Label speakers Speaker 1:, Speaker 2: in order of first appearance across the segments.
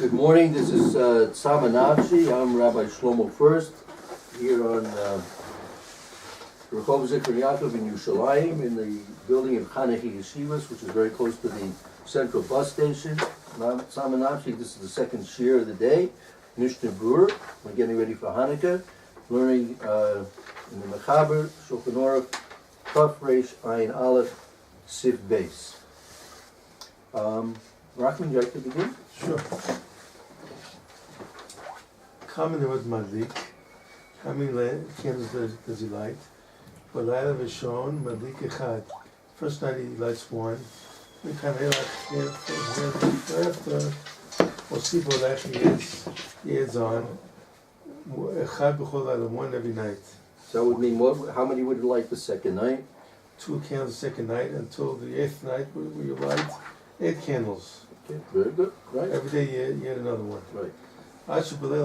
Speaker 1: Good morning, this is Tzama. I'm Rabbi Shlomo Furst, here on Rehov Zikron Yaakov in Yerushalayim, in the building of Chanukah Yeshivas, which is very close to the central bus station. Tzama, this is the second shir of the day, Mishna Berura. We're getting ready for Hanukkah, learning in the Mechaber, Shulchan Aruch, Kaf Reish Ayin Aleph, Sif Beis. Rachman, would you like to begin?
Speaker 2: Sure. Common with Madlik. How many candles does he light? For Laila Vishon, Madlik Echad. First night he lights one. We kind of after Osibo Lech he adds on. Echad B'chol Laila, one every night.
Speaker 1: So that would mean what? How many would you light the second night? 2
Speaker 2: candles the second night until the 8th night where you light 8 candles.
Speaker 1: Okay, very good, right?
Speaker 2: Every day you add another one.
Speaker 1: Right.
Speaker 2: Until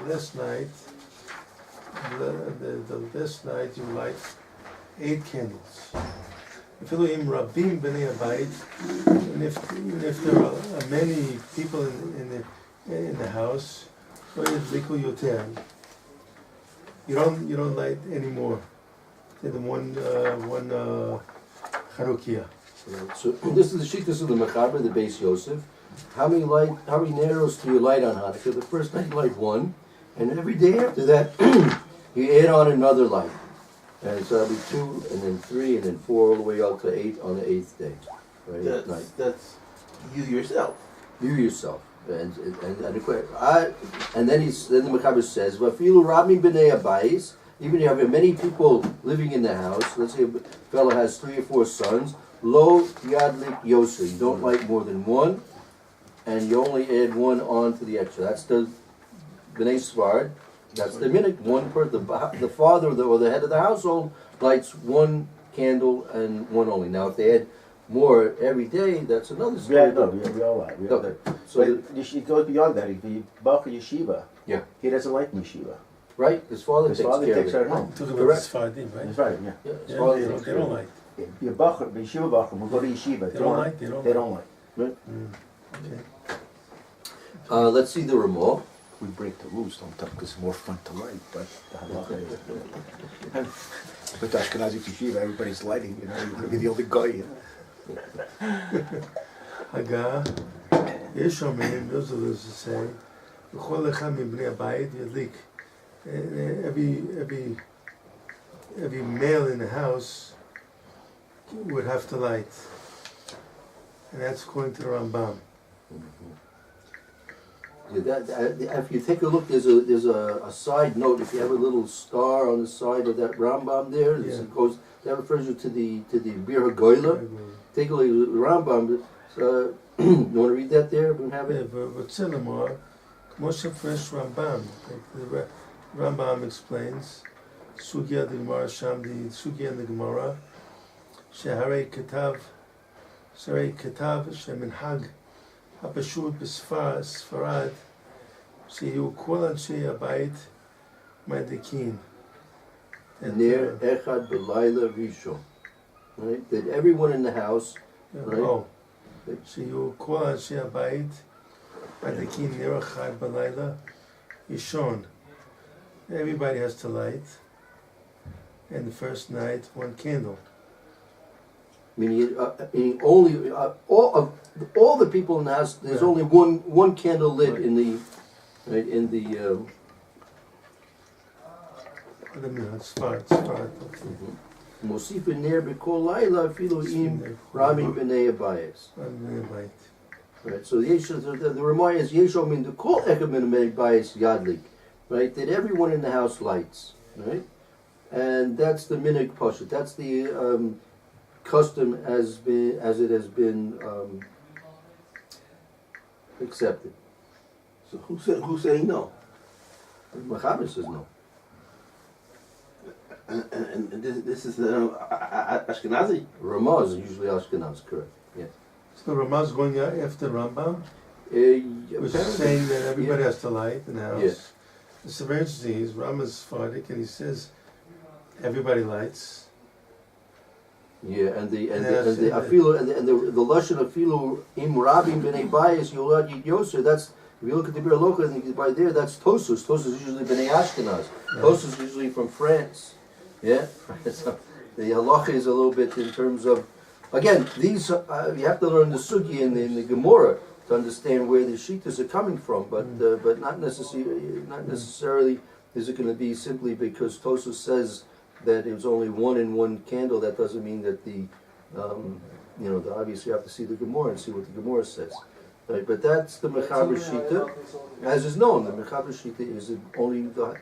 Speaker 2: last night, the last night you light 8 candles. Even if there are many people in the house, you don't light any more than one Chanukah.
Speaker 1: So this is the sheet. This is the Mechaber, the Beis Yosef. How many narrows do you light on Hanukkah? The first night you light 1, and every day after that you add on another light, and so that'll be 2, and then 3, and then 4, all the way out to 8 on the 8th day. Right?
Speaker 3: That's you yourself.
Speaker 1: You yourself, and then the Mechaber says, "Vafilu Rami b'nei abayis." Even if you have many people living in the house, let's say a fellow has 3 or 4 sons. Lo yadlik yoser. You don't light more than 1, and you only add 1 on to the extra. That's the B'nai Sfard. That's the minute. One per the father or the head of the household lights 1 candle and 1 only. Now, if they add more every day, that's another story.
Speaker 3: Yeah, no, we all light.
Speaker 1: Okay. So
Speaker 3: it goes beyond that. If he Bach Yeshiva,
Speaker 1: yeah,
Speaker 3: he doesn't like Yeshiva.
Speaker 1: Right. His father takes care of it.
Speaker 3: Home.
Speaker 2: Correct. Right?
Speaker 3: That's right. Yeah.
Speaker 1: His father
Speaker 2: They
Speaker 1: takes care
Speaker 2: don't
Speaker 1: of it.
Speaker 2: like.
Speaker 3: Your Bachar, Yeshiva Bachar will go to Yeshiva.
Speaker 2: They don't like.
Speaker 3: They don't like.
Speaker 1: Right.
Speaker 2: Okay.
Speaker 1: Let's see the Ramah.
Speaker 3: We break the rules sometimes because it's more fun to light, but the halacha is. But Ashkenazi Yeshiva, everybody's lighting. You know, you're gonna be the only guy. You know?
Speaker 2: Haga, יש אומרים, those of us who say, בכל אחד מבני הבית ידליק. Every male in the house would have to light, and that's according to the Rambam.
Speaker 1: Yeah, if you take a look, there's a side note. If you have a little star on the side of that Rambam there, it goes. That refers you to the Bir HaGoyla. Take a look at the Rambam. You want to read that there? We have it.
Speaker 2: Moshe Fresh Rambam. The Rambam explains. Sugya the Gemara Sham, the Sugya in the Gemara. Sheharei Ketav Sheminhag Hapashut B'Sfarad Sheyu Kol Anshe Abayit Madikin.
Speaker 1: Ner Echad B'Layla Rishon. Right? That everyone in the house. Right?
Speaker 2: Oh. Sheyu Kol Anshe Abayit Madikin Ner Echad B'Layla Yishon. Everybody has to light. And the first night, 1 candle.
Speaker 1: Meaning only all the people in the house. There's only one candle lit in the Mosif ner b'kol layla afilu im rami b'nei abayis. Right. So the Ramah is yeshom in the kol echad b'nei abayis yadlik. Right. That everyone in the house lights. Right. And that's the minig pasha. That's the custom as it has been accepted.
Speaker 3: So who's saying no?
Speaker 1: Mechaber says no.
Speaker 3: And this is Ashkenazi.
Speaker 1: Ramah is usually Ashkenaz, correct? Yes.
Speaker 2: So Ramah is going after Rambam, which is saying that everybody has to light in the house.
Speaker 1: Yes.
Speaker 2: It's very interesting. Rambam is Sephardic, and he says everybody lights.
Speaker 1: Yeah, and the
Speaker 2: Yes,
Speaker 1: afilu and the lashon afilu im rabim b'nei bayis yolad yid yoser. That's if you look at the Bir Locha and by there, that's Tosus. Tosus is usually b'nei Ashkenaz. Tosus is usually from France. Yeah, so the halacha is a little bit in terms of again these you have to learn the sugi in the Gemara to understand where the shittas are coming from, but not necessarily is it going to be simply because Tosus says that it was only one in one candle. That doesn't mean that the obviously you have to see the Gemara and see what the Gemara says. Right, but that's the Mechaber Shita, as is known. The Mechaber Shita is only the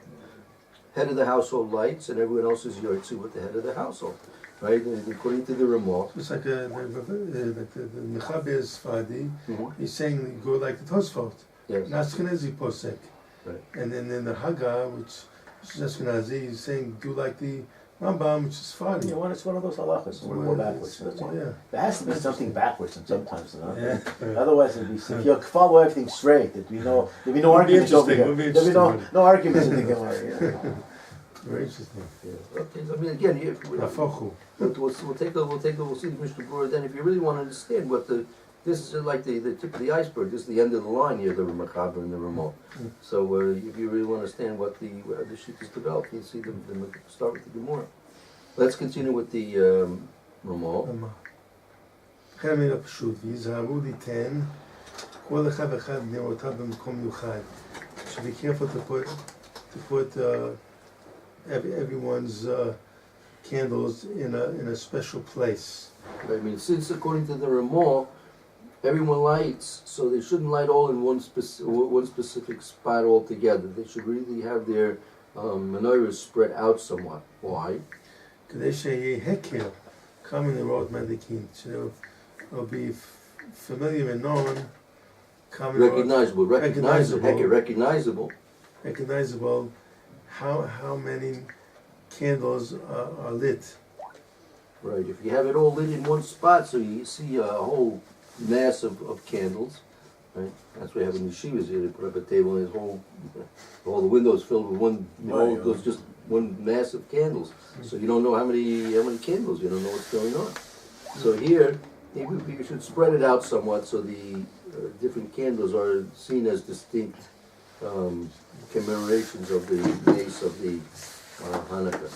Speaker 1: head of the household lights, and everyone else is Yotzi with the head of the household. Right, according to the Ramah.
Speaker 2: It's like the Mechaber is Fadi. He's saying you go like the Tosfot.
Speaker 1: Yes.
Speaker 2: Ashkenazi posek.
Speaker 1: Right.
Speaker 2: And then in the Haggah, which is Ashkenazi, he's saying do like the Rambam, which is Fadi.
Speaker 3: Yeah, well, it's one of those halachas. We're backwards. That's all.
Speaker 2: Yeah.
Speaker 3: There has to be something backwards, and sometimes not.
Speaker 2: Yeah.
Speaker 3: Otherwise, it'd be, if you follow everything straight, there'd be no arguments over here. There'd be no arguments in the Gemara. Yeah.
Speaker 2: Very interesting.
Speaker 1: Yeah. Okay, so, I mean, again, we'll see the Mishnah Berura then. If you really want to understand what this is like the tip of the iceberg. This is the end of the line here, the Mechaber and the Ramah. So if you really want to understand what the sheet is developed, you'll see start with the Gemara. Let's continue with the Ramah.
Speaker 2: Should be careful to put everyone's candles in a special place.
Speaker 1: I mean, since according to the Ramah, everyone lights, so they shouldn't light all in one specific spot altogether. They should really have their menorahs spread out somewhat. Why?
Speaker 2: Commonly wrote Medikin, so it'll be familiar and known. Recognizable. How many candles are lit?
Speaker 1: Right. If you have it all lit in one spot, so you see a whole mass of candles. Right. That's why you have in yeshivas here. They put up a table and all the windows filled with one. Those just one mass of candles. So you don't know how many candles. You don't know what's going on. So here, you should spread it out somewhat so the different candles are seen as distinct commemorations of the base of the Hanukkah.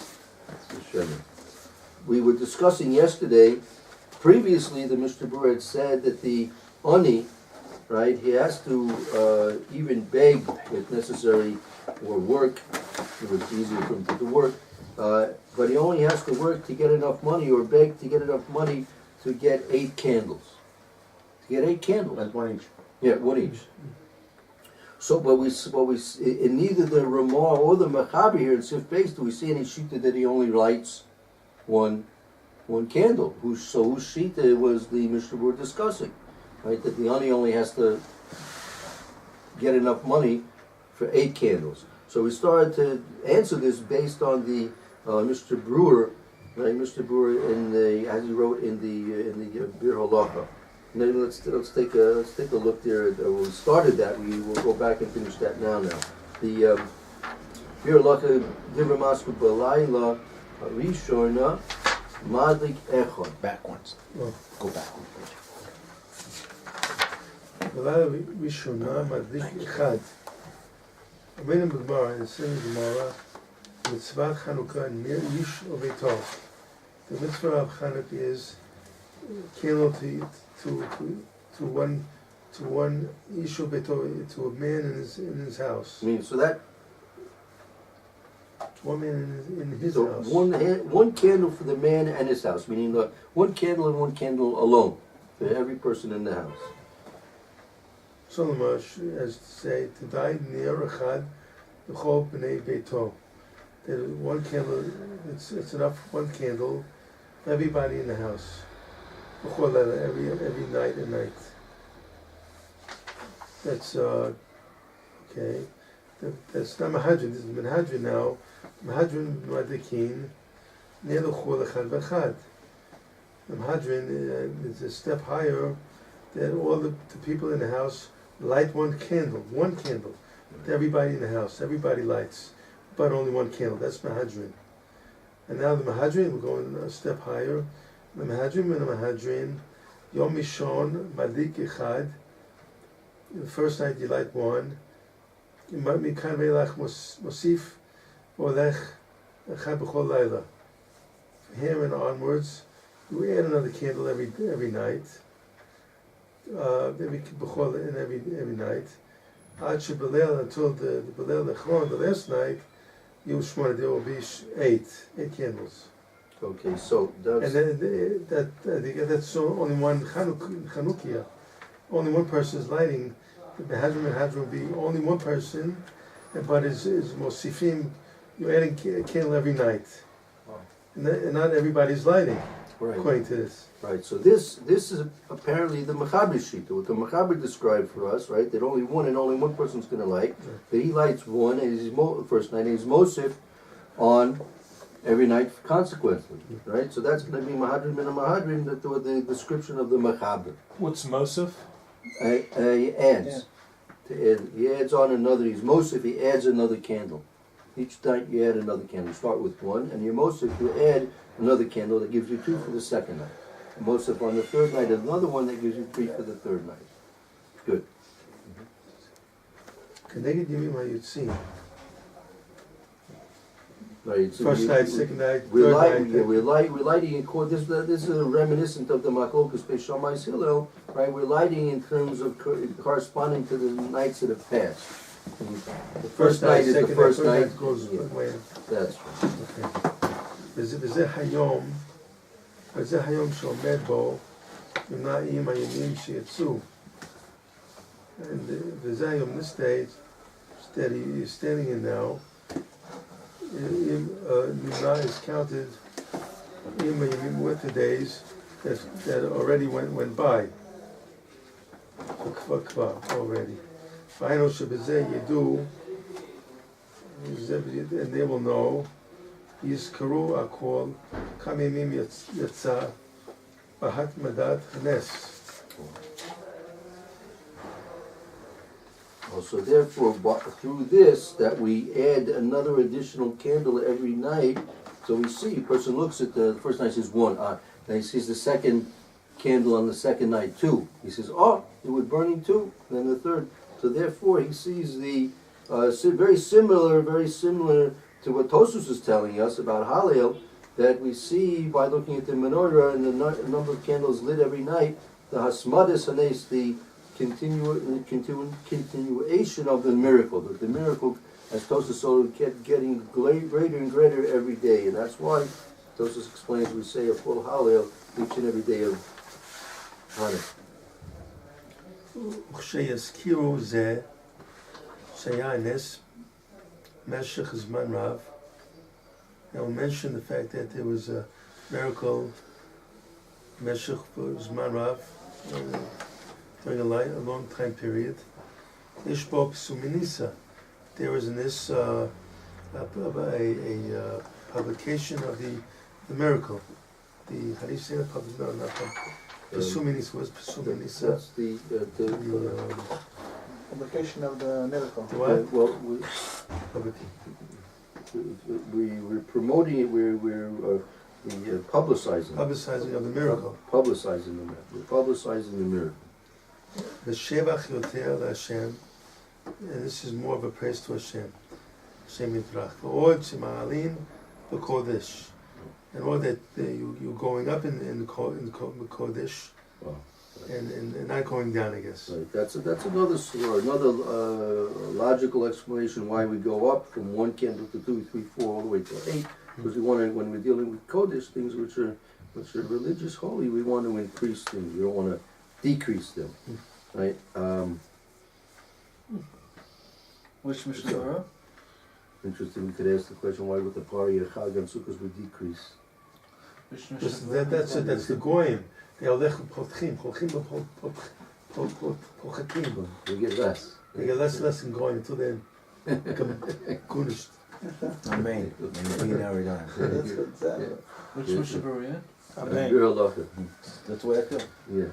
Speaker 1: We were discussing yesterday. Previously, the Mishnah Berura had said that the ani, right, he has to even beg if necessary or work. It was easier for him to do work, but he only has to work to get enough money or beg to get enough money to get 8 candles. To get 8 candles.
Speaker 3: That's one each.
Speaker 1: Yeah, one each. So, but we in neither the Ramah or the Mechaber here in Sif Beis do we see any shita that he only lights one candle. Whose shita was the Mishnah we're discussing, right? That the ani only has to get enough money for 8 candles. So we started to answer this based on the Mishnah Berura, right? Mishnah Berura as he wrote in the Bir Halacha. Now let's take a look there. We started that. We will go back and finish that now. The Bir Halacha Divra Masku Balayla Rishona Madlik Echon.
Speaker 3: Backwards.
Speaker 2: Oh.
Speaker 3: Go backwards.
Speaker 2: Balayla Rishona Madlik Echad. Amen in Gemara, in the same Gemara, Mitzvah Chanukah Nir Yish Ovetov. The mitzvah of Chanukah is candle to one Yish Ovetov, to a man in his house.
Speaker 1: I mean, so that
Speaker 2: one man in his
Speaker 1: so
Speaker 2: house.
Speaker 1: One candle for the man and his house, meaning one candle and one candle alone for every person in the house.
Speaker 2: Shlomo, as to say, to die near Echad, the Chol B'nei Beito. There's one candle, it's enough for one candle for everybody in the house. Every night and night. That's okay. That's not Mahadrin. This is Manhadrin now. Mahadrin Madikin near the Chol Echad V'Echad. The Mahadrin is a step higher than all the people in the house light one candle. Everybody in the house, everybody lights, but only one candle. That's Mahadrin. And now the Mahadrin, we're going a step higher. למהדרין מן המהדרין, יום ראשון, מדליק אחד. The first night you light one. מכאן ואילך מוסיף והולך אחד בכל לילה. From here and onwards, you add another candle every night. Every night. עד שבליל, until the בליל האחרון, the last night, there will be eight candles.
Speaker 1: Okay, so that's...
Speaker 2: And then that's only one Chanukah. Only one person is lighting. The Hadron will be only one person, but is Mosifim, you're adding a candle every night. And not everybody's lighting,
Speaker 1: Right.
Speaker 2: according to this.
Speaker 1: Right, so this is apparently the Movavi sheet, what the Movavi described for us, right? That only one person's going to light. That he lights one, and he's first night, and he's Mosif on every night consequently, right? So that's going to be Mahadrin min Mahadrin, the description of the Movavi.
Speaker 4: What's Mosif?
Speaker 1: He adds. He adds on another, he's Mosif, he adds another candle. Each night you add another candle. You start with one, and your Mosif, you add another candle that gives you two for the second night. Mosif on the third night, another one that gives you three for the third night. Good.
Speaker 2: Keneged Yemim HaYotzim.
Speaker 1: Right, so
Speaker 2: First night, second night,
Speaker 1: we're
Speaker 2: third
Speaker 1: lighting,
Speaker 2: night.
Speaker 1: we're lighting in court. This is reminiscent of the Machlokas Beishamais Hillel, right? We're lighting in terms of corresponding to the nights that have passed. The first night is the
Speaker 2: second
Speaker 1: first
Speaker 2: third
Speaker 1: night.
Speaker 2: goes
Speaker 1: Yeah,
Speaker 2: way.
Speaker 1: that's right.
Speaker 2: Okay. וזה היום שעומד בו, נמנעים הימים שיצאו. וזה היום, this stage, that he is standing in now, Nimna is counted with the days that already went by. Already. Final שבזה ידעו, and they will know, יזכרו הכל, כמה ימים יצא, בהתמדת הנס.
Speaker 1: So therefore, through this, that we add another additional candle every night. So we see, a person looks at the first night, says one, then he sees the second candle on the second night, two. He says, oh, it was burning two, and then the third. So therefore, he sees the very similar to what Tosus is telling us about Hallel, that we see by looking at the menorah and the number of candles lit every night, the Hasmadis Hanes, the continuation of the miracle. That the miracle, as Tosus saw, kept getting greater and greater every day. And that's why Tosus explains we say a full Hallel each and every day of Hanukkah.
Speaker 2: וכשיזכירו זה שהיה הנס משך זמן רב, I will mention the fact that there was a miracle משך זמן רב during a long time period. יש בו פסומיניסה. There was in this a publication of the miracle. How do you say that? No, not Pesuminis was Pesuminisa.
Speaker 1: That's the
Speaker 3: Publication of the miracle.
Speaker 2: What?
Speaker 1: well, we're promoting it. We're publicizing.
Speaker 2: Publicizing of the miracle.
Speaker 1: Publicizing the miracle. We're publicizing the miracle.
Speaker 2: The Shevach Yoter LaHashem, and this is more of a praise to Hashem. Hashem Yitrach. V'od Shema'alin B'Kodesh. And all that you're going up in the Kodesh,
Speaker 1: Oh,
Speaker 2: and not going down, I guess.
Speaker 1: right. That's another story, another logical explanation why we go up from one candle to 2, 3, 4, all the way to 8. Because we want to, when we're dealing with Kodesh, things which are religious, holy, we want to increase things. We don't want to decrease them, right?
Speaker 4: Which Mishna?
Speaker 1: Interesting. We could ask the question: why would the party of Chag and Sukkot would decrease?
Speaker 2: That's the goyim. They are lech potchim pochakim.
Speaker 1: We get less.
Speaker 2: They get less and going until they become kunished.
Speaker 3: Amen.
Speaker 4: Which Mishna Berura?
Speaker 1: That's the way I feel. Yeah.
Speaker 2: Mm.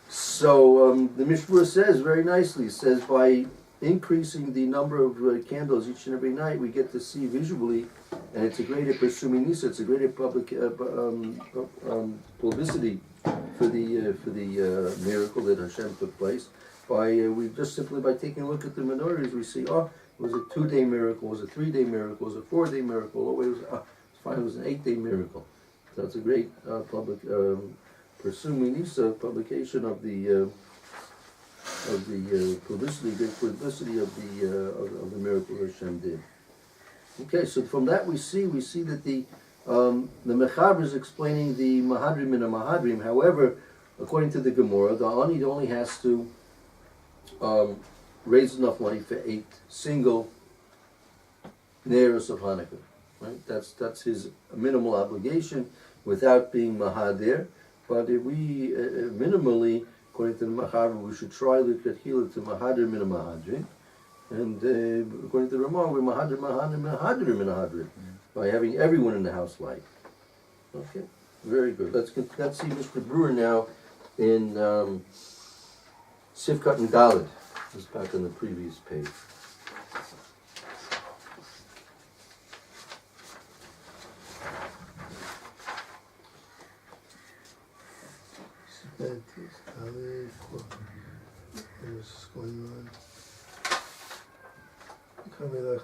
Speaker 1: So the Mishna says very nicely. It says by increasing the number of candles each and every night, we get to see visually and it's a greater presuming nisa. It's a greater public publicity for the miracle that Hashem took place. We just simply by taking a look at the minorities, we see, oh, it was a 2-day miracle, it was a 3-day miracle, it was a 4-day miracle. Oh, it was an 8-day miracle. So it's a great public presuming nisa publication of the publicity, great publicity of the miracle Hashem did. Okay, so from that we see that the Mechaber is explaining the Mahadrim and the Mahadrim. However, according to the Gemara, the Ani only has to raise enough money for 8 single Neiros of Hanukkah. Right? That's his minimal obligation without being Mahadir. But if we minimally, according to the Mechaber, we should try to get healed to Mahadrim and Mahadrim. And according to the Ramah, we're Mahadrim by having everyone in the house light. Okay, very good. Let's see Mr. Berura now in Sivkat and Dalet. It's back on the previous page.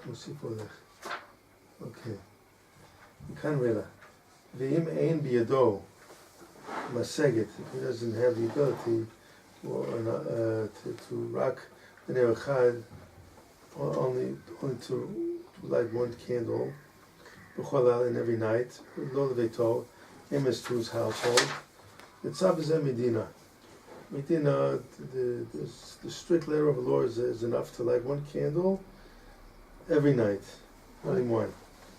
Speaker 2: What's going on? Okay. Kanvela. V'im ein biyado maseget. If he doesn't have the ability to rock the Ner Echad, only to light 1 candle, b'chol in every night, lo leveto, emes to his household. The tzav is medina. Medina, the strict letter of the law is enough to light 1 candle every night, only 1.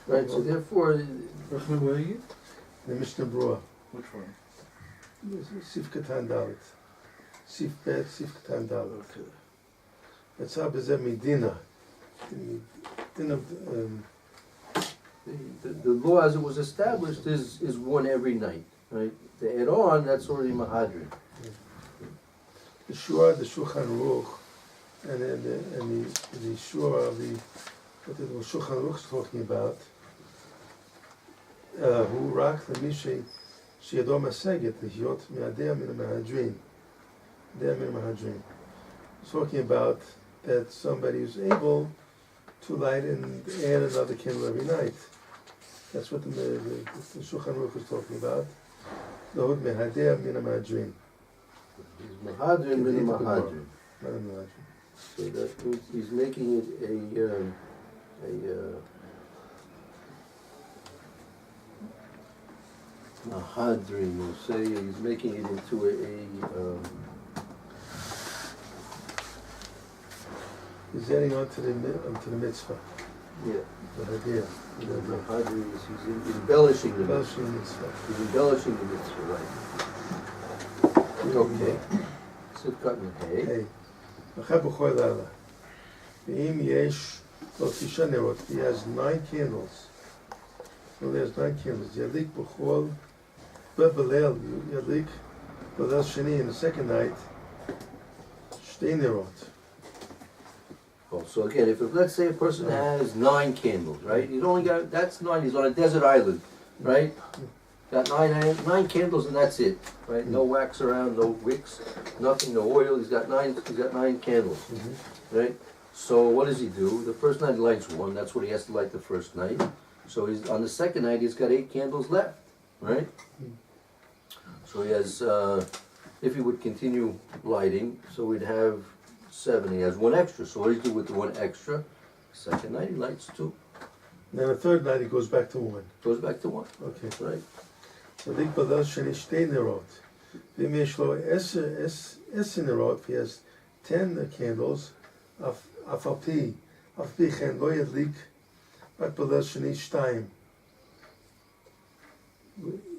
Speaker 1: Right, so therefore,
Speaker 4: Where are you?
Speaker 2: The Mishna Berura,
Speaker 4: Which one?
Speaker 2: Sif Katan Dalet, Sif Bet, Sif Katan Dalet.
Speaker 4: Okay.
Speaker 2: That's how Bezeh Medina.
Speaker 1: the law as it was established is 1 every night, right? To add on, that's already Mahadrim.
Speaker 2: The Shura, the Shulchan Aruch, and the Shura of what the Shulchan Aruch is talking about. Who rak the Mishay Shiado Maseget the Hiot Me'adeh Min Mahadrin. Adeh Min Mahadrin. It's talking about that somebody is able to light and add another candle every night. That's what the Shulchan Aruch is talking about. Lehod Me'adeh Min Mahadrin.
Speaker 1: Mahadrim min Mahadrim.
Speaker 2: Not a Mahadrin.
Speaker 1: So that means he's making it a Mahadrim, we'll say he's making it into
Speaker 2: He's adding on to the mitzvah.
Speaker 1: yeah.
Speaker 2: The idea.
Speaker 1: The Mahadrim is he's embellishing the mitzvah.
Speaker 2: Embellishing mitzvah.
Speaker 1: He's embellishing the mitzvah, right? Okay. Sivkat and Hay.
Speaker 2: Hey. Achab b'chol lala. Ve'im yesh lo tisha nerot. He has 9 candles. So there's 9 candles. Yadlik b'chol b'belel. Yadlik b'lel sheni in the second night. Shtei nerot.
Speaker 1: Oh, so again, if let's say a person has 9 candles, right? He's only got, that's 9, he's on a desert island, right? Got 9 candles and that's it, right? No wax around, no wicks, nothing, no oil. He's got 9 candles, right? So what does he do? The first night he lights 1. That's what he has to light the first night. So he's on the second night he's got 8 candles left, right? So he has, if he would continue lighting, so we'd have 7. He has 1 extra. So what does he do with the 1 extra? Second night he lights 2.
Speaker 2: Then the third night he goes back to 1.
Speaker 1: Goes back to 1.
Speaker 2: Okay.
Speaker 1: Right.
Speaker 2: Yadlik b'lel sheni shtei nerot. Ve'im yesh lo 10 nerot. If he has 10 candles, af al pi chen lo yadlik rak b'lel sheni shtayim.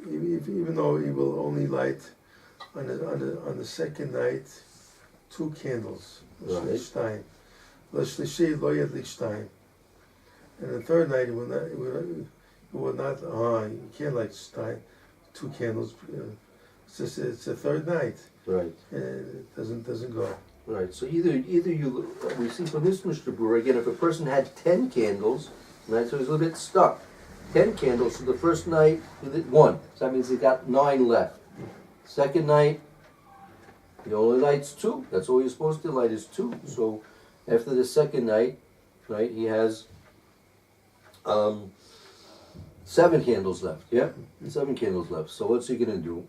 Speaker 2: Even though he will only light on the second night 2 candles.
Speaker 1: Right.
Speaker 2: Shtayim. Lo shlishi lo yadlik shtayim. And the third night he will not. You can't light 2 candles. It's the third night.
Speaker 1: Right.
Speaker 2: It doesn't go.
Speaker 1: Right. So either you, we see from this Mishna Berura again, if a person had 10 candles, right, so he's a little bit stuck. 10 candles. So the first night, he lit 1. So that means he got 9 left. Second night, he only lights 2. That's all you're supposed to light is 2. So after the second night, right, he has 7 candles left. Yeah, 7 candles left. So what's he gonna do?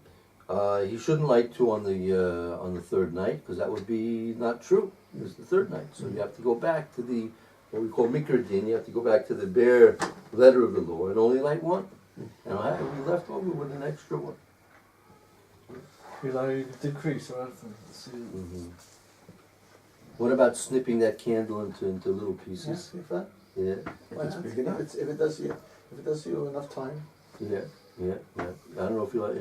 Speaker 1: He shouldn't light 2 on the third night because that would be not true. It's the third night. So you have to go back to the what we call Mikra Din. You have to go back to the bare letter of the law and only light 1. And I will be left over with an extra 1.
Speaker 4: You like decrease, right? See,
Speaker 1: What about snipping that candle into little pieces?
Speaker 5: If that,
Speaker 1: Yeah,
Speaker 5: why
Speaker 3: it's
Speaker 5: not?
Speaker 3: big enough.
Speaker 5: If it does you enough time.
Speaker 1: yeah. I don't know if you like,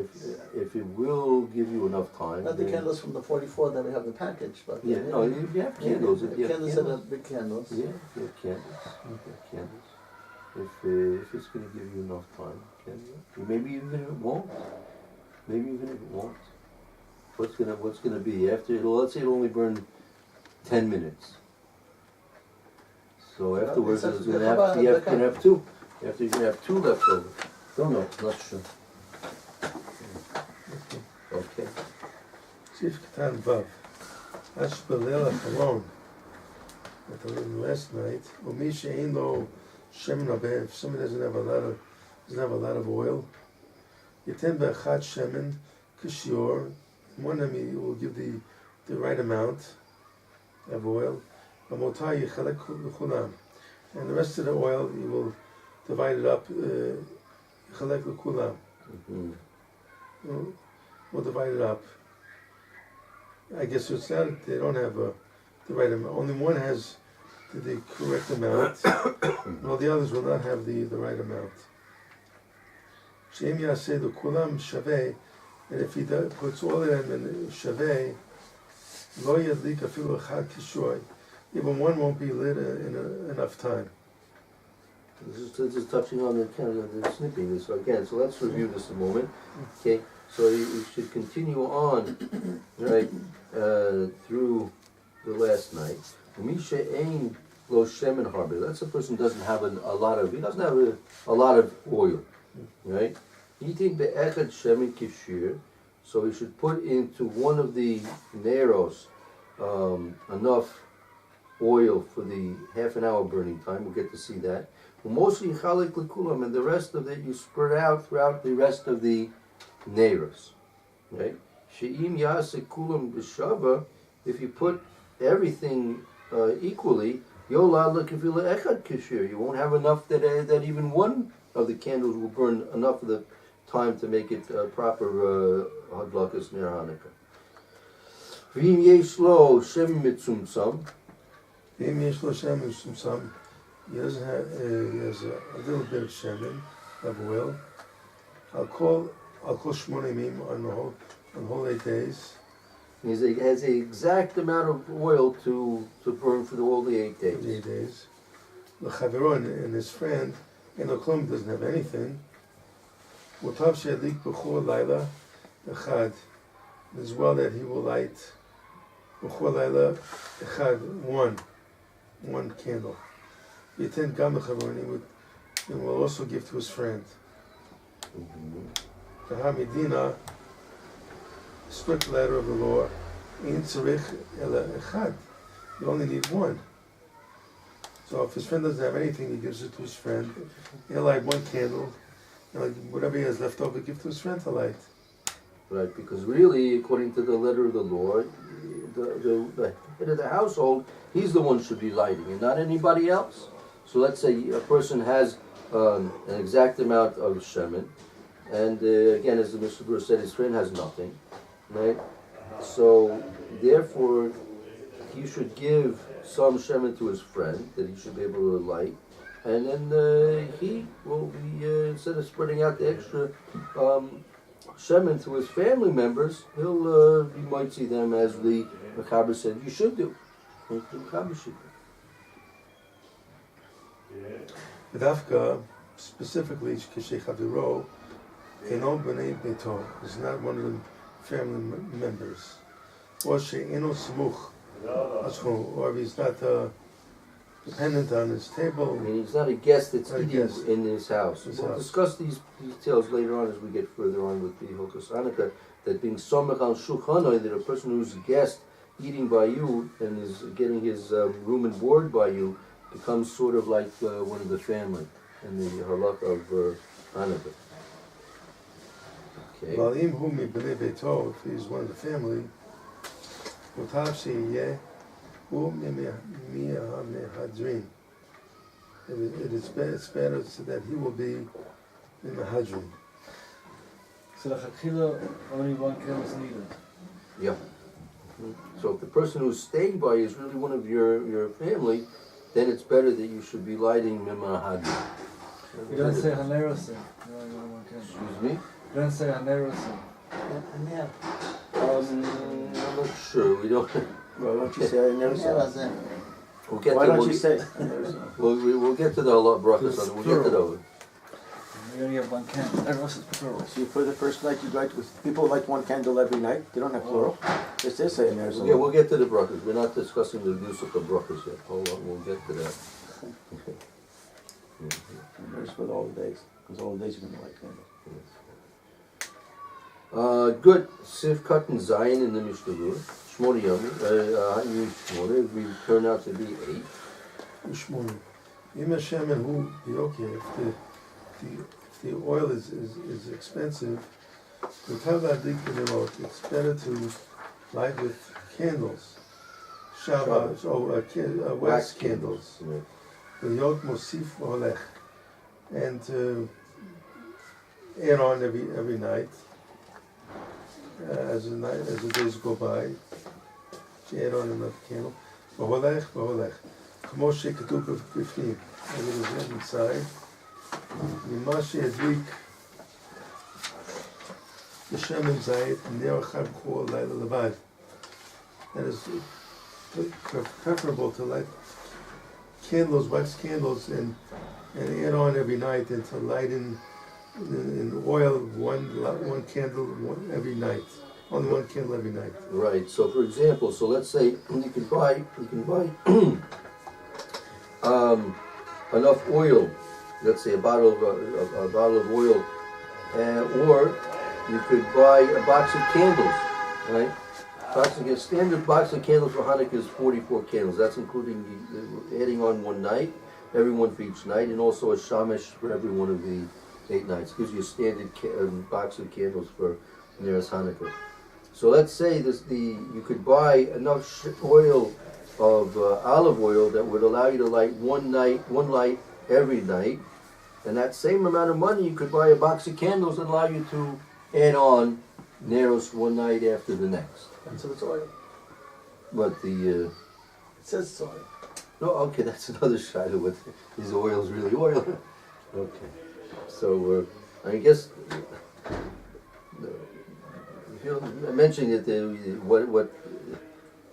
Speaker 1: if it will give you enough time.
Speaker 5: Not the
Speaker 1: then-
Speaker 5: candles from the 44 that we have the package, but
Speaker 1: Yeah, no, you have candles. If you have
Speaker 5: candles
Speaker 1: candles.
Speaker 5: are big candles.
Speaker 1: Yeah, you have candles. You have candles. If it's going to give you enough time, maybe even if it won't. Maybe even if it won't. What's gonna be after? Let's say it'll only burn 10 minutes. So afterwards, it's gonna have 2. After you're gonna have 2 left over. Don't know. Not sure. Okay.
Speaker 2: Sif Katan Vav. Ash Belelach alone. At the last night. Umisha ain't no shemen abeh. If somebody doesn't have a lot of oil, Yitem be'achat shemen kishior. One of them will give the right amount of oil. Amotai yichalek l'chulam. And the rest of the oil, you will divide it up. Yichalek l'chulam. We'll divide it up. I guess it's not, they don't have the right amount. Only one has the correct amount. All the others will not have the right amount. She'em yaseh l'kulam shaveh. And if he puts all of them in shaveh, lo yadlik afilu echad kishoy. Even one won't be lit in enough time.
Speaker 1: This is touching on the kind of the snipping. So again, so let's review this a moment. Okay, so you should continue on, right, through the last night. Misha ain lo shemen harbe. That's a person who doesn't have he doesn't have a lot of oil, right? Eating be'echad shemen kishir, so he should put into one of the neros enough oil for the half an hour burning time. We'll get to see that. Mostly chalik lekulam, and the rest of it you spread out throughout the rest of the neros. Right? She'im yaseh kulam b'shava, if you put everything equally, yolad lekavila echad kishir. You won't have enough that even one of the candles will burn enough of the time to make it proper hadlakas ner Hanukkah. V'im yesh lo shem mitzumtzam.
Speaker 2: V'im yesh lo shemen mitzumtzam. He doesn't have, he has a little bit of shemen, of oil. I'll call shmoneh yimim on whole 8 days.
Speaker 1: He has the exact amount of oil to burn for all the 8 days.
Speaker 2: 8 days. L'chavero and his friend, and Oklum doesn't have anything. Mutav she'adlik b'chor laila echad. As well that he will light b'chor laila echad, one candle. Yitin gam l'chavero, and will also give to his friend. The Hamidina, strict letter of the law, in tzarich ela echad. You only need one. So if his friend doesn't have anything, he gives it to his friend. He'll light one candle, and like whatever he has left over, give to his friend to light.
Speaker 1: Right, because really, according to the letter of the law, the head of the household, he's the one who should be lighting, and not anybody else. So let's say a person has an exact amount of shemen, and again, as the Mishna said, his friend has nothing, right? So therefore, he should give some shemen to his friend that he should be able to light, and then he will be instead of spreading out the extra shemen to his family members, he'll he might see them as the Mechaber said you should do. The Mechaber should do.
Speaker 2: Dafka, specifically, Kishei Chaviro, Eno B'nei Beito, is not one of the family members. Or She'eno Samuch, or he's not dependent on his
Speaker 1: I
Speaker 2: table.
Speaker 1: mean, he's not a guest that's
Speaker 2: Not a
Speaker 1: eating
Speaker 2: guest.
Speaker 1: in his house.
Speaker 2: His
Speaker 1: We'll
Speaker 2: house.
Speaker 1: discuss these details later on as we get further on with the Hilchos Chanukah, that being somech al shulchanoi, that a person who's a guest eating by you and is getting his room and board by you becomes sort of like one of the family in the halakha of Chanukah. Okay.
Speaker 2: Valim hu mibnei beito, if he's one of the family, mutav sheyeh hu mihadrin. It's better so that he will be in the hadrin.
Speaker 4: So the Chakila, only one candle is needed.
Speaker 1: Yeah. So if the person who's staying by you is really one of your family, then it's better that you should be lighting Mimahad.
Speaker 4: You don't say Hanerosing. No, only one candle.
Speaker 1: Excuse me?
Speaker 4: You don't say Hanerosing.
Speaker 5: And yeah.
Speaker 1: I'm not sure. We don't.
Speaker 3: Well, why don't you say I never
Speaker 5: Yeah,
Speaker 3: saw?
Speaker 5: that's it.
Speaker 1: We'll get
Speaker 3: Why
Speaker 1: to.
Speaker 3: don't
Speaker 1: We'll,
Speaker 3: you say I never saw?
Speaker 1: we'll get to the halak brachas on it. We'll get to those.
Speaker 4: We only have one candle. Everyone else is plural.
Speaker 3: See, for the first night you light with people light one candle every night. They don't have plural. It says say I never saw.
Speaker 1: Yeah, we'll get to the brachas. We're not discussing the use of the brachas yet. Hold on, we'll get to that.
Speaker 3: There's for all the days, because all the days you're gonna light candles.
Speaker 1: Good. Sivkat and Zion in the Mishna. Shmoni Yami. We turn out to be 8.
Speaker 2: Ushmoni. Im Hashem and hu okay, if the oil is expensive, it's better to light with candles. Shabbos, wax candles. The yot mosif olech, and add on every night as the days go by. Add on another candle. V'holech. K'moshe ketuv b'fnim, as it is written inside. Mimashi adlik Hashem zayit ne'achar kol layla levad. That is preferable to light candles, wax candles, and add on every night, and to light in oil one candle every night. Only one candle every night.
Speaker 1: Right. So, for example, let's say you can buy enough oil. Let's say a bottle of oil, or you could buy a box of candles, right? A standard box of candles for Hanukkah is 44 candles. That's including adding on one night, every one for each night, and also a shamash for every one of the 8 nights. Gives you a standard box of candles for nearest Hanukkah. So let's say you could buy enough oil of olive oil that would allow you to light one light every night, and that same amount of money you could buy a box of candles and allow you to add on Neros one night after the next.
Speaker 5: And so it's oil.
Speaker 1: But
Speaker 5: It says it's oil.
Speaker 1: no, okay, that's another shot of what is oil's really oil. Okay, so I guess mentioning that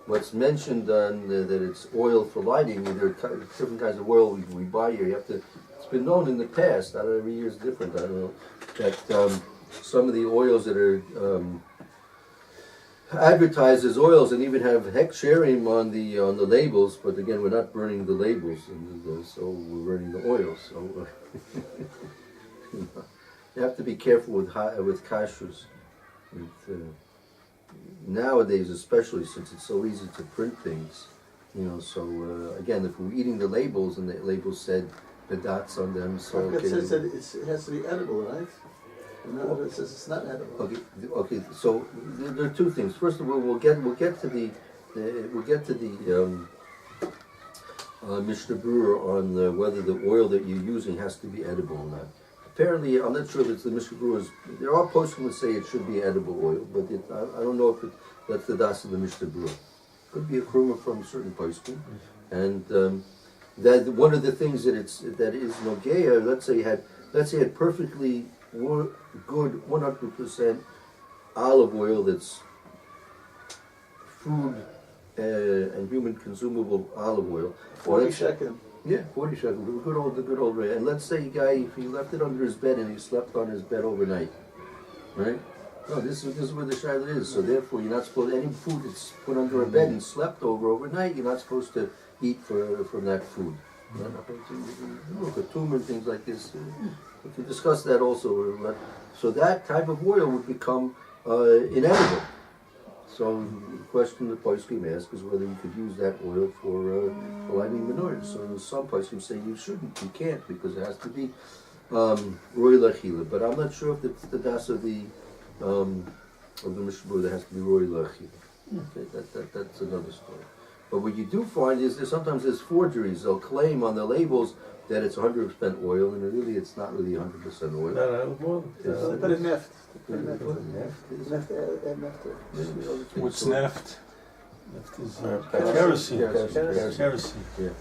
Speaker 1: what's mentioned on that it's oil for lighting. There are different kinds of oil we buy here. You have to. It's been known in the past. I don't know, every year is different. I don't know that some of the oils that are advertised as oils and even have heksherim on the labels, but again, we're not burning the labels, so we're burning the oil. So you have to be careful with kashrus. Nowadays, especially since it's so easy to print things, So again, if we're eating the labels and the labels said the dots on them, so
Speaker 5: It says that it has to be edible, right? No, it says it's not edible.
Speaker 1: Okay. So there are two things. First of all, we'll get to the Mishna Berura on whether the oil that you're using has to be edible or not. Apparently, I'm not sure if it's the Mishna Berura's. There are posting that say it should be edible oil, but I don't know if that's the das of the Mishna Berura. Could be a kruma from a certain posting, and that one of the things that is nogea. Let's say it had perfectly good 100% olive oil that's food and human consumable olive oil.
Speaker 5: 40 shekel.
Speaker 1: Yeah, 40 shekel. The good old rate. And let's say a guy, if he left it under his bed and he slept on his bed overnight, right? No, this is where the shayla is. So therefore, you're not supposed any food that's put under a bed and slept overnight. You're not supposed to eat from that food. Khatum and things like this. We can discuss that also. So that type of oil would become inedible. So the question the poskim ask is whether you could use that oil for lighting menorahs. So some poskim say you shouldn't, you can't, because it has to be roy lachila. But I'm not sure if it's the das of the Mishna that has to be roy lachila. Okay, that's another story. But what you do find is sometimes there's forgeries. They'll claim on the labels that it's 100% oil, and really it's not really 100% oil.
Speaker 5: But it's neft.
Speaker 2: What's neft? Neft is kerosene.
Speaker 1: Yeah.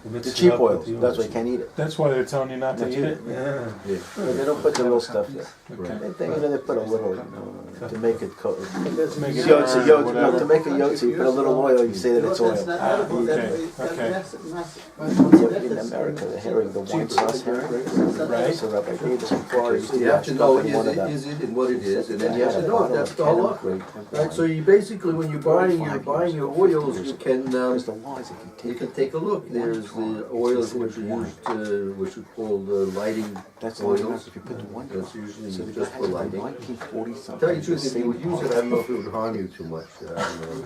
Speaker 3: The cheap oil. That's why you can't eat it.
Speaker 2: That's why they're telling you not to eat it?
Speaker 1: Yeah.
Speaker 3: But they don't put the real stuff there.
Speaker 1: Right.
Speaker 3: They put a little, to make it coat.
Speaker 2: To make it
Speaker 3: To make a yotzi, you put a little oil, you say that it's oil.
Speaker 5: That's not edible.
Speaker 2: okay.
Speaker 3: In America, they're herring, the wine sauce herring.
Speaker 2: Right.
Speaker 3: So Rabbi Davis in Florida used to
Speaker 1: You have to know
Speaker 3: stuff in one of them.
Speaker 1: is it and what it is, and then you have to know if that's the halacha. Right. So you basically, when you're buying your oils, you can
Speaker 3: There's the laws if you
Speaker 1: you
Speaker 3: take
Speaker 1: can
Speaker 3: it.
Speaker 1: take a look. There's the oils which are used, which are called lighting
Speaker 3: That's all
Speaker 1: oils.
Speaker 3: if you put the one
Speaker 1: That's
Speaker 3: drop.
Speaker 1: usually
Speaker 3: So the
Speaker 1: just
Speaker 3: guy
Speaker 1: for
Speaker 3: has
Speaker 1: lighting.
Speaker 3: 1940
Speaker 1: To
Speaker 3: something.
Speaker 1: tell you the truth, if you would use it, I don't know if it would harm you too much. I don't know.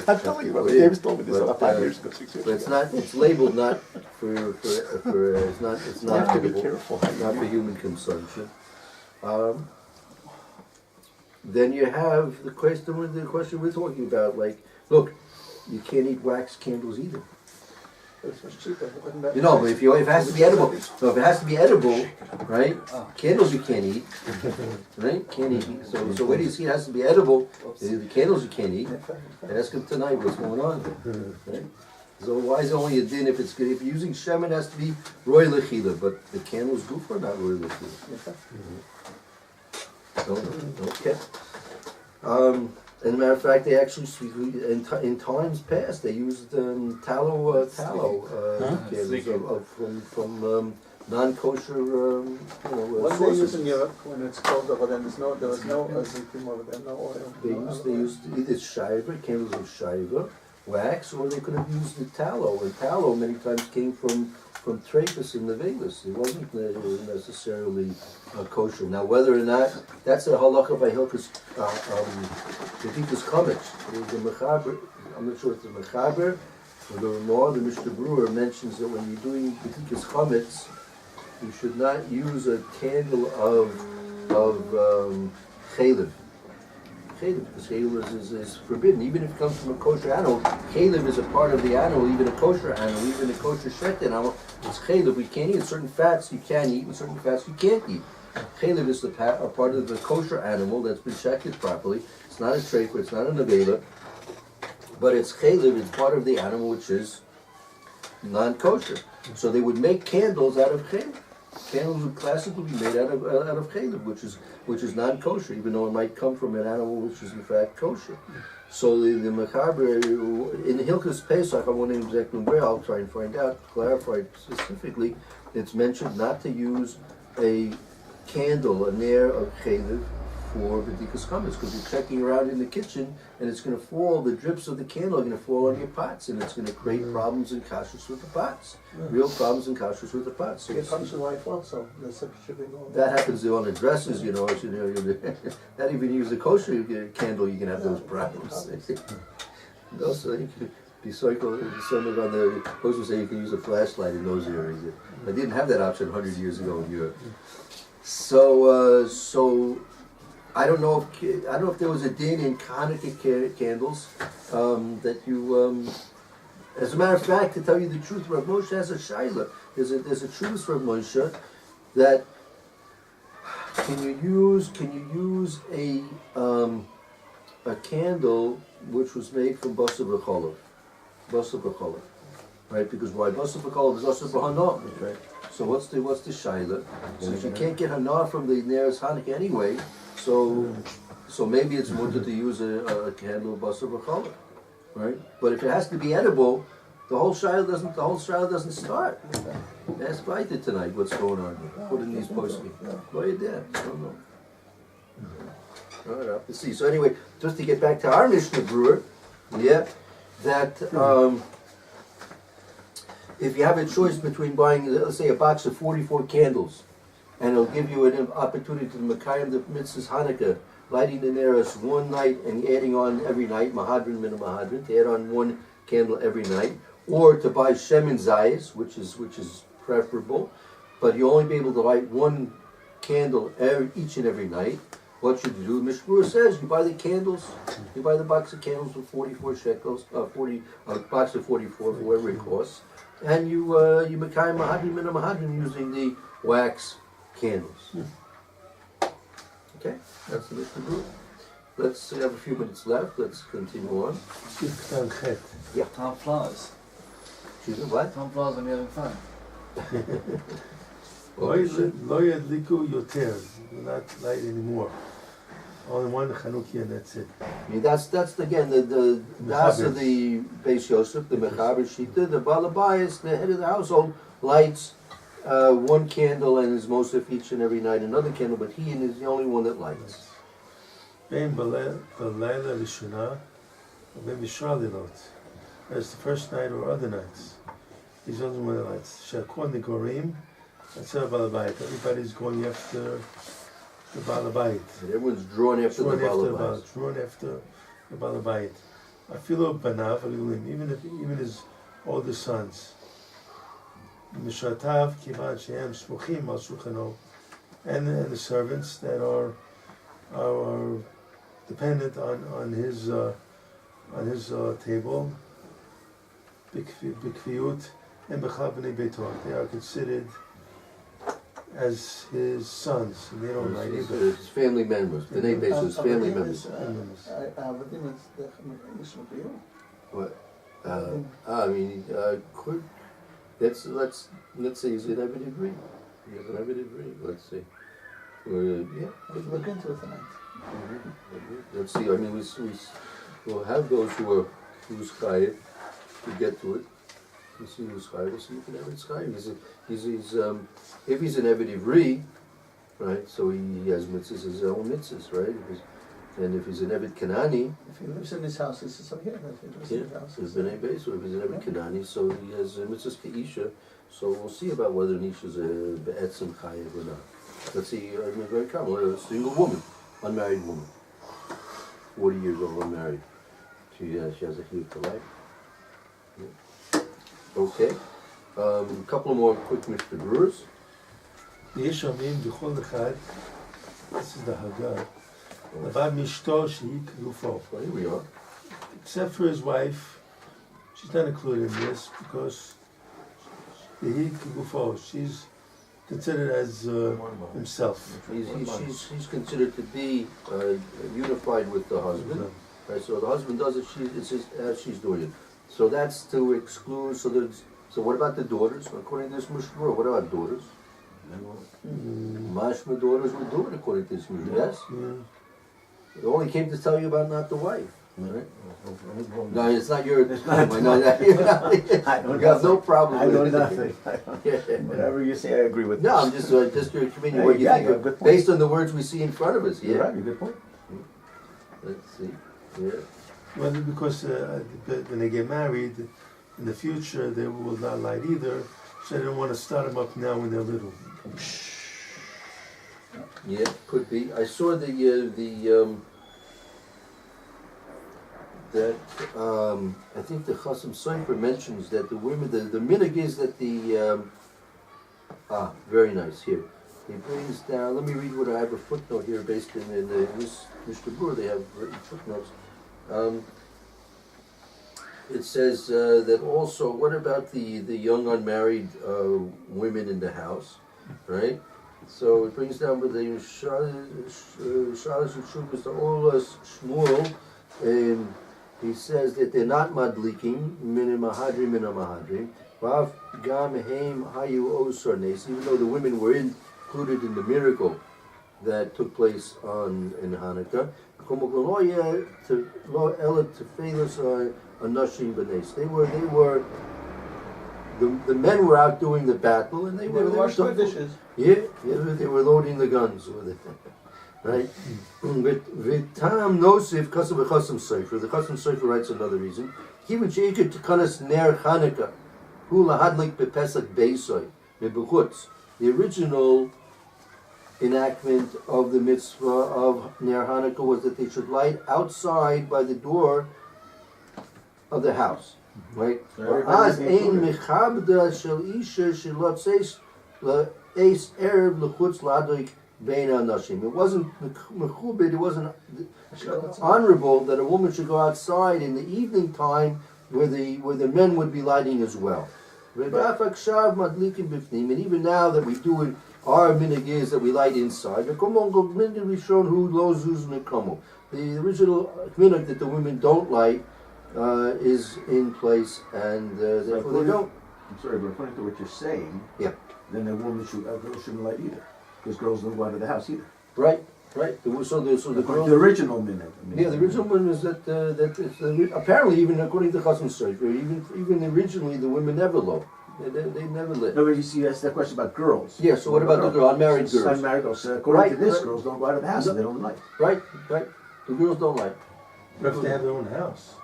Speaker 3: I'm telling you, Rabbi Davis told me this
Speaker 1: But,
Speaker 3: about 5 years ago, 6 years
Speaker 1: But it's
Speaker 3: ago.
Speaker 1: not. It's labeled not for it's not. It's
Speaker 3: You
Speaker 1: not
Speaker 3: have to be
Speaker 1: edible.
Speaker 3: careful.
Speaker 1: Not for human consumption. Then you have the question we're talking about. Like, look, you can't eat wax candles either.
Speaker 5: It's much cheaper.
Speaker 1: You know, but if it has to be edible, so if it has to be edible, right? Candles you can't eat, right? Can't eat. So where do you see it has to be edible? The candles you can't eat. Ask him tonight what's going on, right? So why is it only a din if it's good? If you're using shem, it has to be roy lechila, but the candles good for not roy lechila. Okay. As a matter of fact, they actually in times past they used tallow candles from non-kosher
Speaker 5: What they
Speaker 1: sources.
Speaker 5: use in Europe when it's cold over there, there was no azipim over there, no oil.
Speaker 1: They used either shiva, candles of shiva, wax, or they could have used the tallow. And tallow many times came from Trachis in the Vegas. It wasn't necessarily kosher. Now, whether or not that's a halacha by Hilchus Chametz. The Mechaber, I'm not sure if it's the Mechaber or the Ramah, the Mishna Berura mentions that when you're doing B'tikas Chametz, you should not use a candle of chalev. Because chalev is forbidden, even if it comes from a kosher animal. Chalev is a part of the animal, even a kosher animal, even a kosher shech animal. It's chalev. We can't eat certain fats you can eat, and certain fats you can't eat. Chalev is a part of the kosher animal that's been shechted properly. It's not a treif, it's not a nevela, but it's chalev. It's part of the animal which is non-kosher. So they would make candles out of chalev. Candles would classically be made out of chalev, which is non-kosher, even though it might come from an animal which is in fact kosher. So the Mechaber in Hilchus Pesach, I won't know exactly where. I'll try and find out, clarify specifically. It's mentioned not to use a candle, a nair of chalev, for B'dikas Chametz, because you're checking around in the kitchen and it's going to fall, the drips of the candle are going to fall on your pots, and it's going to create problems and kashrus with the pots. Real problems and kashrus with the pots. So
Speaker 5: It comes to life also. That's a shipping all
Speaker 1: that happens on the dresses, you know. Not even use a kosher candle, you can have those problems. Also, you can be cycle. Someone on the kosher say you can use a flashlight in those areas. I didn't have that option 100 years ago in Europe. So I don't know if there was a din in Chanukah candles that you. As a matter of fact, to tell you the truth, Rav Moshe has a shaila. There's a truth, Rav Moshe, that can you use a candle which was made from basar b'cholav, right? Because why basar b'cholav is basar b'hana, right? So what's the shaila? Since you can't get hana from the nearest Hanukkah anyway, so maybe it's mutter to use a candle of basar b'cholav, right? But if it has to be edible, the whole shaila doesn't start. Ask Vita tonight what's going on here. Put in these posts. Why you there? I don't know. All right, I'll have to see. So anyway, just to get back to our Mishna Brewer, yeah, that if you have a choice between buying, let's say, a box of 44 candles, and it'll give you an opportunity to Mekayim the Mitzvahs Hanukkah, lighting the Neros one night and adding on every night, Mahadrin min Mahadrin, to add on one candle every night, or to buy Shemin Zayis, which is preferable, but you only be able to light one candle each and every night. What should you do? Mishna says you buy the candles, you buy the box of candles for 44 shekels, box of 44, whatever it costs, and you Mekayim Mahadrin min Mahadrin using the wax candles. Okay, that's the Mishna. Let's have a few minutes left. Let's continue on.
Speaker 4: Time flies.
Speaker 1: Excuse me, what?
Speaker 4: Time flies when you're having fun.
Speaker 2: Lo yadliku yoter. Do not light anymore. Only one Chanukah and that's it.
Speaker 1: I mean, that's again the das of the Beis Yosef, the Mechaber Shita, the Balabayas, the head of the household, lights one candle and is Mosef each and every night another candle, but he is the only one that lights.
Speaker 2: Ben Balayla Rishuna, Ben Bishalilot. As the first night or other nights. He's the only one that lights. Shakon the Gorim, that's a Balabayit. Everybody's going after the Balabayit.
Speaker 1: Everyone's drawn after the Balabayit.
Speaker 2: Drawn after the Balabayit. I feel Banav, even his older sons. Mishatav, Kivan, Shem, Smuchim, Al Shulchano, and the servants that are dependent on his table, Bikviyut, and Bechavnei Beitor. They are considered as his sons, and they don't like either.
Speaker 1: His family members. The name basis is family members. What? I mean, let's say he's an Evid Ivri. He has an Evid Ivri. Let's see. Yeah.
Speaker 5: Look into it tonight.
Speaker 1: Let's see. I mean, we'll have those who's chayiv to get to it. We see who's chayiv. We'll see if an Evid chayiv. If he's an Evid Ivri, right? So he has mitzvahs, his own mitzvahs, right? And if he's an Evid Kanani,
Speaker 5: If he lives in his house, he says, here. If he lives in his house,
Speaker 1: he's been a base, or if he's an Evid Kanani, so he has mitzvahs keisha. So we'll see about whether an isha is a be'etzim chayiv or not. Let's see. I mean, very common. A single woman, unmarried woman, 40 years old, unmarried. She has a chiyuv to life. Yeah. Okay. A couple more quick Mishna Beruras.
Speaker 2: Yesh Omim B'chol Echad. This is the Haggah. About Mishto Sheik Gufo.
Speaker 1: Well, here we are.
Speaker 2: Except for his wife, she's not included in this because the Gufo, she's considered as himself.
Speaker 1: He's considered to be unified with the husband. Right, so the husband does it, as she's doing it. So that's to exclude. So what about the daughters? According to this Mishna, what about daughters? Mashma daughters would do it according to this Mishna. Yes. It only came to tell you about not the wife. Right? No, it's not your time. I know that. You have no problem
Speaker 3: I know
Speaker 1: with
Speaker 3: nothing.
Speaker 1: it.
Speaker 3: Whatever you say, I agree with.
Speaker 1: No, I'm just your committee. What you
Speaker 3: Yeah,
Speaker 1: think
Speaker 3: you have a good point.
Speaker 1: based on the words we see in front of us.
Speaker 3: You're
Speaker 1: Yeah.
Speaker 3: right, you're a good point.
Speaker 1: Let's see. Yeah.
Speaker 2: Well, because when they get married, in the future they will not light either, so they don't want to start them up now when they're little.
Speaker 1: Yeah, could be. I saw that I think the Chasam Sofer mentions that the women, the minhag is that very nice here. He brings down. Let me read what I have a footnote here based in this Mishna Berura. They have written footnotes. It says that also. What about the young unmarried women in the house, right? So it brings down with the Shalish and Shumas to Olas Shmuel. He says that they're not madliking min mahadrim min mahadrim. Vav gam heim hayu osarnes. Even though the women were included in the miracle that took place in Hanukkah. They were the men were out doing the battle, and they were
Speaker 5: washing the dishes.
Speaker 1: Yeah, they were loading the guns with it, right? With Tam Nosif Kasam Chasam Sofer, the Chasam Sofer writes another reason. Even Jacob to Kanas Ner Chanukah, hu lahadlik bepesach beisoy bebechutz. The original enactment of the mitzvah of Ner Hanukkah was that they should light outside by the door of the house, right? Az ein mechabda shel isha shelot seis le'es erev lechutz ladoik bein anashim. It wasn't mechubed, it wasn't honorable that a woman should go outside in the evening time where the men would be lighting as well. And even now that we do it, our minhag is that we light inside. The original minhag that the women don't light is in place, and therefore they don't.
Speaker 3: I'm sorry, but according to what you're saying,
Speaker 1: Yeah.
Speaker 3: then a girl shouldn't light either, because girls don't go out of the house either.
Speaker 1: Right. So the
Speaker 3: According
Speaker 1: girls.
Speaker 3: to the original minhag.
Speaker 1: Yeah, the original one is that it's apparently even according to Chasam Sofer, even originally the women never lit. They never lit.
Speaker 3: No, but you see, that's the question about girls.
Speaker 1: Yeah. So what about the girl? Unmarried girls?
Speaker 3: Unmarried girls. So according to
Speaker 1: Right,
Speaker 3: this,
Speaker 1: right.
Speaker 3: girls don't go out of the house and they don't light.
Speaker 1: Right. The girls don't light.
Speaker 2: But if they have their own house.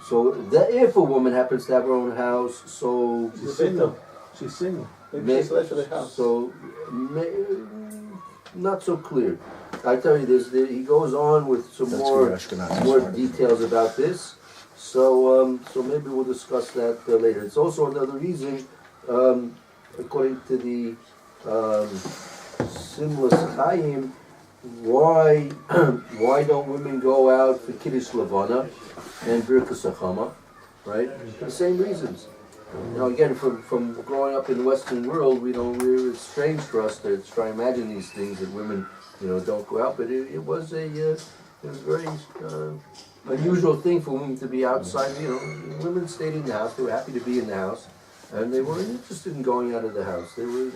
Speaker 1: So if a woman happens to have her own house, so
Speaker 2: She's single. She's single.
Speaker 5: Maybe she's left for the house.
Speaker 1: So not so clear. I tell you, he goes on with some
Speaker 3: That's
Speaker 1: more
Speaker 3: where Ashkenazi
Speaker 1: more
Speaker 3: started.
Speaker 1: details about this. So maybe we'll discuss that later. It's also another reason, according to the Simlas Chaim, why don't women go out for Kiddush Levana and Birkas Hachama, right? For the same reasons. You know, again, from growing up in the Western world, it's strange for us to try and imagine these things that women, don't go out. But it was a very unusual thing for women to be outside. Women stayed in the house. They were happy to be in the house, and they weren't interested in going out of the house. They were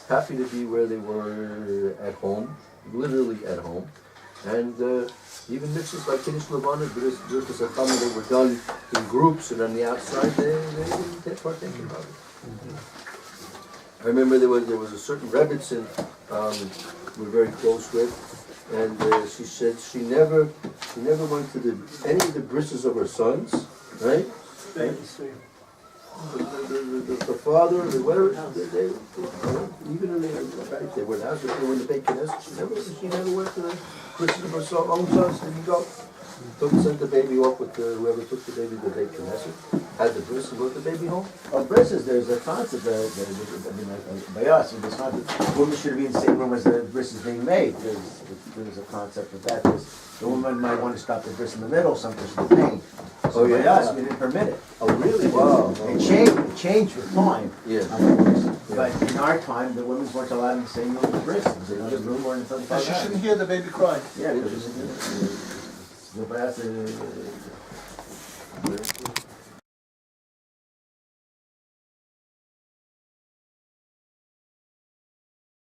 Speaker 1: happy to be where they were at home, literally at home, and even mitzvahs like Kiddush Levana, Birkas Hachama, they were done in groups, and on the outside they didn't partake about it. I remember there was a certain Rebbitzin we're very close with, and she said she never went to any of the brisses of her sons, right? The father, whatever, even if they were in the house, if they were in the Beit Knesset, she never went to the brisses of her own sons. Didn't go. Sent the baby off with whoever took the baby to the Beit Knesset, had the bris and brought the baby home.
Speaker 3: Well, brisses, there's a concept by us, there's concept, women should be in the same room as the bris is being made. There's a concept of that. The woman might want to stop the bris in the middle, something should be pain. So by us, we didn't permit it.
Speaker 1: Oh, really? Wow.
Speaker 3: It changed with time.
Speaker 1: Yeah.
Speaker 3: Of course. But in our time, the women weren't allowed in the same room with bris. They were in the room more than 35
Speaker 5: She shouldn't hear the baby cry.
Speaker 3: Yeah, because